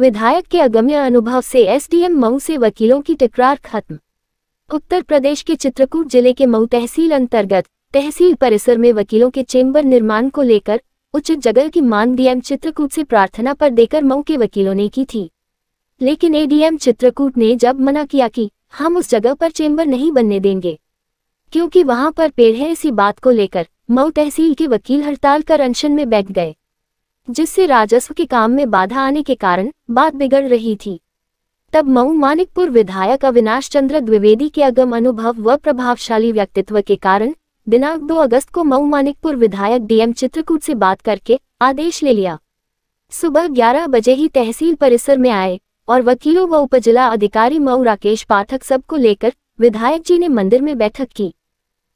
विधायक के अगम्य अनुभव से एसडीएम मऊ से वकीलों की टकरार खत्म। उत्तर प्रदेश के चित्रकूट जिले के मऊ तहसील अंतर्गत तहसील परिसर में वकीलों के चेंबर निर्माण को लेकर उचित जगह की मांग डीएम चित्रकूट से प्रार्थना पर देकर मऊ के वकीलों ने की थी, लेकिन एडीएम चित्रकूट ने जब मना किया कि हम उस जगह पर चेंबर नहीं बनने देंगे क्योंकि वहां पर पेड़ है, इसी बात को लेकर मऊ तहसील के वकील हड़ताल कर अनशन में बैठ गए, जिससे राजस्व के काम में बाधा आने के कारण बात बिगड़ रही थी। तब मऊ मानिकपुर विधायक अविनाश चंद्र द्विवेदी के अगम अनुभव व प्रभावशाली व्यक्तित्व के कारण दिनांक 2 अगस्त को मऊ मानिकपुर विधायक डीएम चित्रकूट से बात करके आदेश ले लिया। सुबह 11 बजे ही तहसील परिसर में आए और वकीलों व उपजिला अधिकारी मऊ राकेश पाठक सबको लेकर विधायक जी ने मंदिर में बैठक की।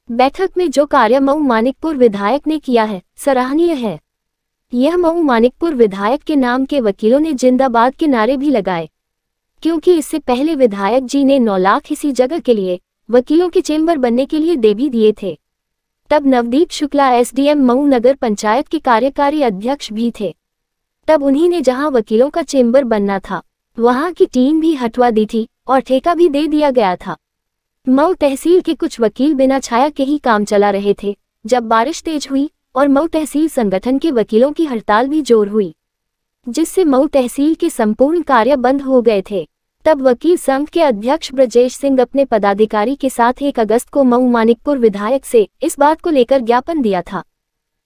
बैठक में जो कार्य मऊ मानिकपुर विधायक ने किया है सराहनीय है। यह मऊ मानिकपुर विधायक के नाम के वकीलों ने जिंदाबाद के नारे भी लगाए, क्योंकि इससे पहले विधायक जी ने 9 लाख इसी जगह के लिए वकीलों के चेंबर बनने के लिए दे भी दिए थे। तब नवदीप शुक्ला एसडीएम मऊ नगर पंचायत के कार्यकारी अध्यक्ष भी थे। तब उन्हीं ने जहां वकीलों का चेंबर बनना था वहां की टीम भी हटवा दी थी और ठेका भी दे दिया गया था। मऊ तहसील के कुछ वकील बिना छाया के ही काम चला रहे थे। जब बारिश तेज हुई और मऊ तहसील संगठन के वकीलों की हड़ताल भी जोर हुई, जिससे मऊ तहसील के संपूर्ण कार्य बंद हो गए थे, तब वकील संघ के अध्यक्ष ब्रजेश सिंह अपने पदाधिकारी के साथ 1 अगस्त को मऊ मानिकपुर विधायक से इस बात को लेकर ज्ञापन दिया था।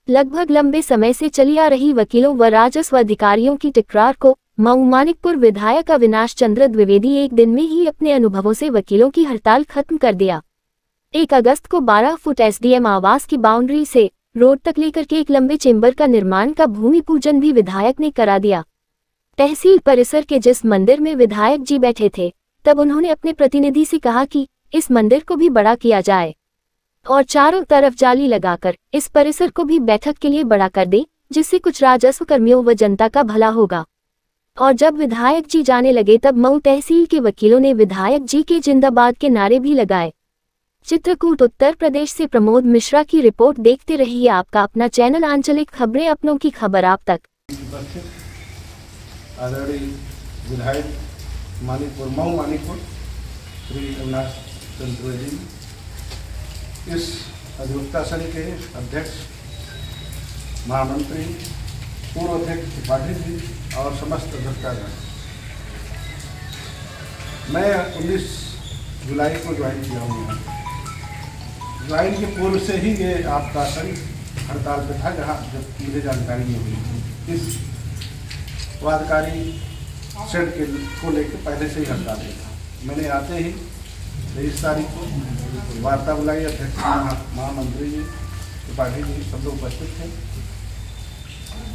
लगभग लंबे समय से चली आ रही वकीलों व राजस्व अधिकारियों की टकरार को मऊ मानिकपुर विधायक अविनाश चंद्र द्विवेदी एक दिन में ही अपने अनुभवों से वकीलों की हड़ताल खत्म कर दिया। 1 अगस्त को 12 फुट एसडीएम आवास की बाउंड्री से रोड तक लेकर के एक लंबे चेंबर का निर्माण का भूमि पूजन भी विधायक ने करा दिया। तहसील परिसर के जिस मंदिर में विधायक जी बैठे थे, तब उन्होंने अपने प्रतिनिधि से कहा कि इस मंदिर को भी बड़ा किया जाए और चारों तरफ जाली लगाकर इस परिसर को भी बैठक के लिए बड़ा कर दे, जिससे कुछ राजस्व कर्मियों व जनता का भला होगा। और जब विधायक जी जाने लगे तब मऊ तहसील के वकीलों ने विधायक जी के जिंदाबाद के नारे भी लगाए। चित्रकूट उत्तर प्रदेश से प्रमोद मिश्रा की रिपोर्ट। देखते रहिए आपका अपना चैनल आंचलिक खबरें, अपनों की खबर आप तक। आदरणीय विधायक मानिकपुर मऊ मानिकपुर श्री अविनाश चंद्र जी, इस अधिवक्ता संघ के अध्यक्ष महामंत्री पूर्व अध्यक्ष त्रिपाठी जी और समस्त अधिवक्तागण, मैं 19 जुलाई को ज्वाइन किया हूँ यहाँ। ज्वाइन के पूर्व से ही ये आपका संघ हड़ताल पे था, जहाँ जब मुझे जानकारी नहीं हुई इस वादकारी शेड के को लेकर पहले से ही हड़ताल था। मैंने आते ही 23 तारीख को वार्ता बुलाई, अध्यक्ष महामंत्री जी त्रिपाठी जी सब लोग उपस्थित थे।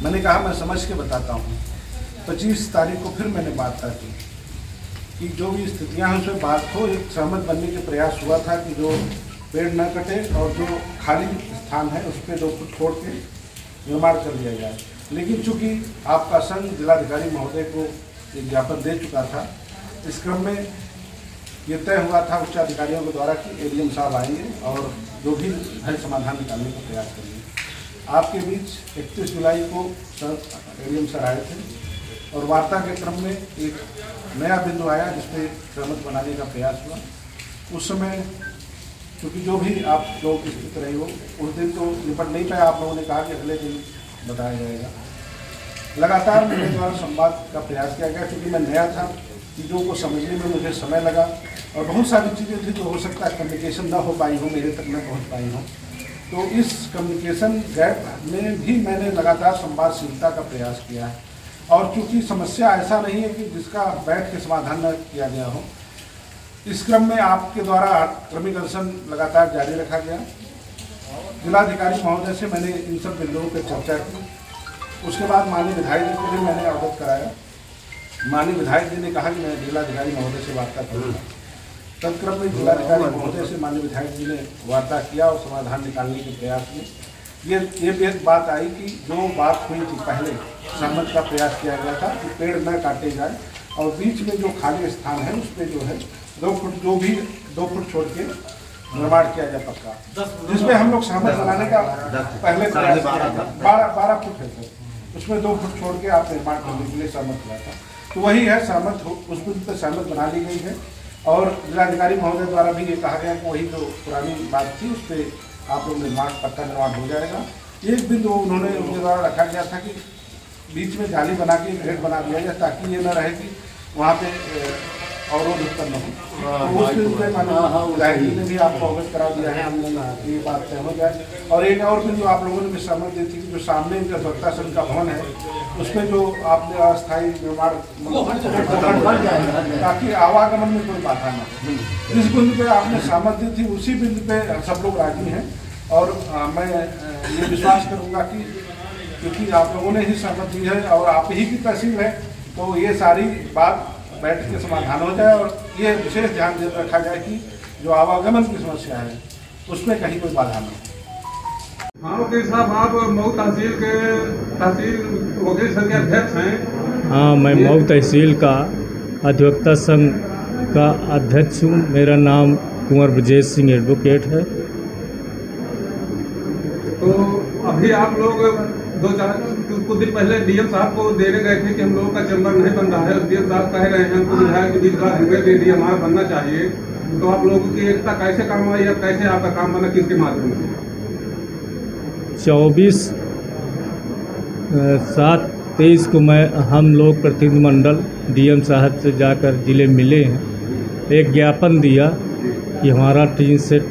मैंने कहा मैं समझ के बताता हूँ। 25 तारीख को फिर मैंने बात की कि जो भी स्थितियाँ हैं उसमें बात हो, एक सहमत बनने के प्रयास हुआ था कि जो पेड़ न कटे और जो खाली स्थान है उस पर 2 फुट छोड़ के निर्माण कर दिया जाए। लेकिन चूंकि आपका संघ जिलाधिकारी महोदय को एक ज्ञापन दे चुका था, इस क्रम में ये तय हुआ था उच्च अधिकारियों के द्वारा कि एडीएम साहब आएंगे और जो भी है समाधान निकालने का प्रयास करेंगे। आपके बीच 31 जुलाई को एडीएम सर आए थे और वार्ता के क्रम में एक नया बिंदु आया जिसपे सहमत बनाने का प्रयास हुआ। उस समय क्योंकि जो भी आप लोग स्थित रहे हो, उस दिन तो निपट नहीं पाया। आप लोगों ने कहा कि अगले दिन बताया जाएगा। लगातार मेरे द्वारा संवाद का प्रयास किया गया, क्योंकि मैं नया था, चीज़ों को समझने में मुझे समय लगा और बहुत सारी चीज़ें थी जो हो सकता है कम्युनिकेशन न हो पाई हो, मेरे तक न पहुँच पाई हो। तो इस कम्युनिकेशन गैप में भी मैंने लगातार संवादशीलता का प्रयास किया है। और चूँकि समस्या ऐसा नहीं है कि जिसका बैठ के समाधान न किया गया हो, इस क्रम में आपके द्वारा क्रमिक अनशन लगातार जारी रखा गया। जिलाधिकारी महोदय से मैंने इन सब बिंदुओं पर चर्चा की। उसके बाद माननीय विधायक जी को भी मैंने अवगत कराया। माननीय विधायक जी ने कहा कि मैं जिलाधिकारी महोदय से वार्ता करूँगा। तत्क्रम में जिलाधिकारी महोदय से माननीय विधायक जी ने वार्ता किया और समाधान निकालने के प्रयास में ये बात आई कि जो बात हुई थी पहले सहमत का प्रयास किया गया था कि पेड़ न काटे जाए और बीच में जो खाली स्थान है उस पर जो है 2 फुट जो भी 2 फुट छोड़ के निर्माण किया जाए पक्का, जिसमें हम लोग सहमत बनाने का पहले प्रयास किया था। 12 फुट है सर, उसमें 2 फुट छोड़ के आप निर्माण करने के लिए सहमत हुआ था। तो वही है सहमत, उस बिंदु पर सहमत बना ली गई है। और जिलाधिकारी महोदय द्वारा भी ये कहा गया कि वही जो पुरानी बात थी उस पर आप लोग निर्माण, पक्का निर्माण हो जाएगा। एक बिंदु उन्होंने उनके द्वारा रखा गया था कि बीच में जाली बना के गेट बना दिया जाए ताकि ये न रहे कि वहाँ पे अवरोध उत्पन्न हो। तो उस बिंदु पर ने भी आपको अवगत करा दिया है, ये बात तय हो जाए। और एक और बिंदु आप लोगों ने भी सहमत दी थी कि जो सामने अधिवक्ता संघ का भवन है उसमें जो आपने अस्थायी निर्माण ताकि आवागमन में कोई बाधा न हो, जिस बिंदु पे आपने सहमत दी थी उसी बिंदु पे सब लोग राजी हैं। और मैं ये विश्वास करूँगा कि क्योंकि आप लोगों ने ही सहमत दी है और आप ही की तहसील है, तो ये सारी बात बैठ के समाधान हो जाए। और ये विशेष ध्यान दे रखा जाए कि जो आवागमन की समस्या है उसमें कहीं कोई बाधा न हो। हाँ वकील साहब, आप मऊ तहसील के वकील संघ के अध्यक्ष हैं। हाँ, मैं मऊ तहसील का अधिवक्ता संघ का अध्यक्ष हूँ। मेरा नाम कुंवर ब्रजेश सिंह एडवोकेट है। तो अभी आप लोग कुछ दिन पहले डीएम साहब को देने गए थे कि हम लोगों का चैम्बर नहीं बन रहा है। डीएम साहब कह रहे हैं हमको विधायक के 20 लाख रुपये दे दिए, हमारा बनना चाहिए। तो आप लोगों की एकता कैसे काम आई, अब कैसे आपका काम बना, किसके माध्यम से? 24/7/23 को हम लोग प्रतिनिधिमंडल डीएम साहब से जाकर जिले मिले हैं, एक ज्ञापन दिया कि हमारा टीन सेट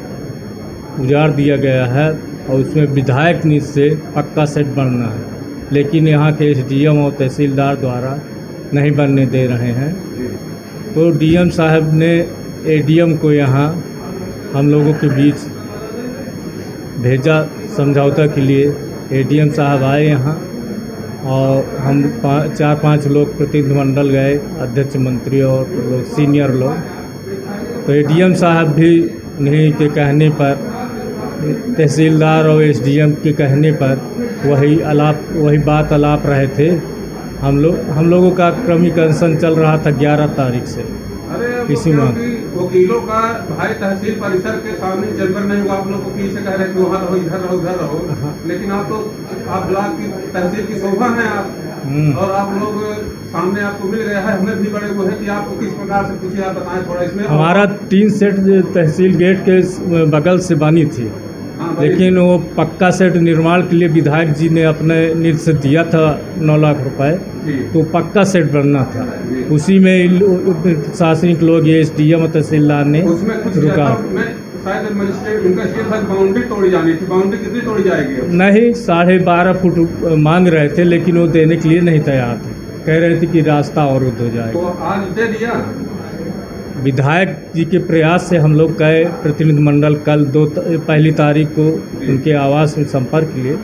उजाड़ दिया गया है और उसमें विधायक नीति से पक्का सेट बनना है, लेकिन यहाँ के एसडीएम और तहसीलदार द्वारा नहीं बनने दे रहे हैं। तो डीएम साहब ने एडीएम को यहाँ हम लोगों के बीच भेजा समझौता के लिए। एडीएम साहब आए यहाँ और हम 4-5 लोग प्रतिनिधिमंडल गए, अध्यक्ष, मंत्री और लोग सीनियर लोग। तो एडीएम साहब भी नहीं के कहने पर, तहसीलदार और एसडीएम के कहने पर वही बात अलाप रहे थे। हम लोगों का क्रमिक अनशन चल रहा था 11 तारीख से। इसी मांग वकीलों का भाई तहसील परिसर के सामने चैम्बर नहीं हुआ, आप लोग को पीछे कह रहे थे वहाँ रहो, इधर रहो, उधर रहो। लेकिन आप ब्लॉक की तहसील की शोभा है आप, और आप लोग सामने आपको मिल गया है। हमें भी बड़े वो है कि आपको किस प्रकार से कुछ आप बताएं थोड़ा इसमें। हमारा 3 सेट तहसील गेट के बगल से बनी थी, लेकिन वो पक्का सेट निर्माण के लिए विधायक जी ने अपने निधि से दिया था 9 लाख रुपए, तो पक्का सेट बनना था। उसी में प्रशासनिक लोग, ये एसडीएम और तहसीलदार ने रुका। बाउंड्री तोड़ी जानी थी, बाउंड्री कितनी तोड़ी जाएगी? नहीं, 12.5 फुट मांग रहे थे, लेकिन वो देने के लिए नहीं तैयार थे। कह रहे थे कि रास्ता अवरुद्ध हो जाएगा। तो आज दे दिया। विधायक जी के प्रयास से हम लोग गए प्रतिनिधिमंडल कल 1 तारीख को उनके आवास में संपर्क लिए,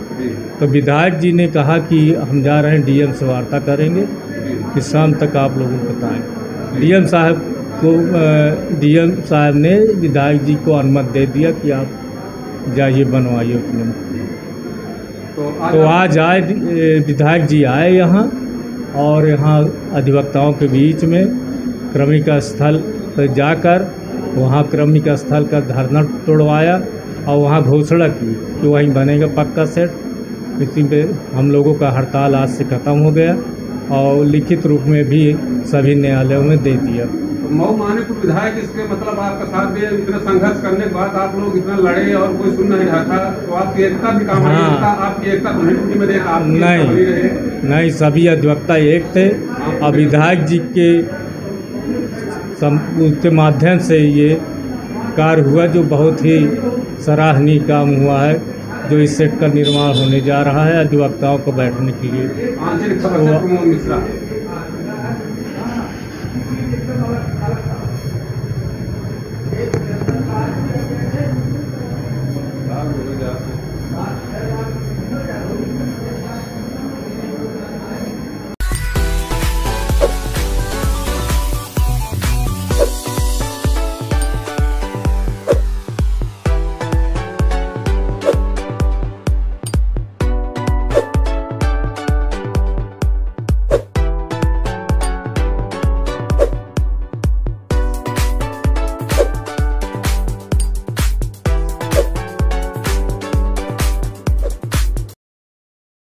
तो विधायक जी ने कहा कि हम जा रहे हैं, डीएम से वार्ता करेंगे कि शाम तक आप लोगों को बताएं। डीएम साहब ने विधायक जी को अनुमति दे दिया कि आप जाइए, बनवाइए उतने में। तो आज आए विधायक जी आए यहाँ, और यहाँ अधिवक्ताओं के बीच में क्रमिक स्थल पर जाकर वहाँ क्रमिक स्थल का धरना तोड़वाया और वहाँ घोषणा की कि वहीं बनेगा पक्का सेट। इसी पे हम लोगों का हड़ताल आज से ख़त्म हो गया और लिखित रूप में भी सभी न्यायालयों में दे दिया। मऊ मानीपुर विधायक इसके मतलब आपका साथ दिए, इतना संघर्ष करने के बाद आप लोग इतना लड़े और कोई सुन नहीं रहा था, तो आपकी एकता भी काम आई। आपकी एकता तो नहीं में देखा? नहीं, सभी अधिवक्ता एक थे और विधायक जी के माध्यम से ये कार्य हुआ, जो बहुत ही सराहनीय काम हुआ है, जो इस सेट का निर्माण होने जा रहा है अधिवक्ताओं को बैठने के लिए।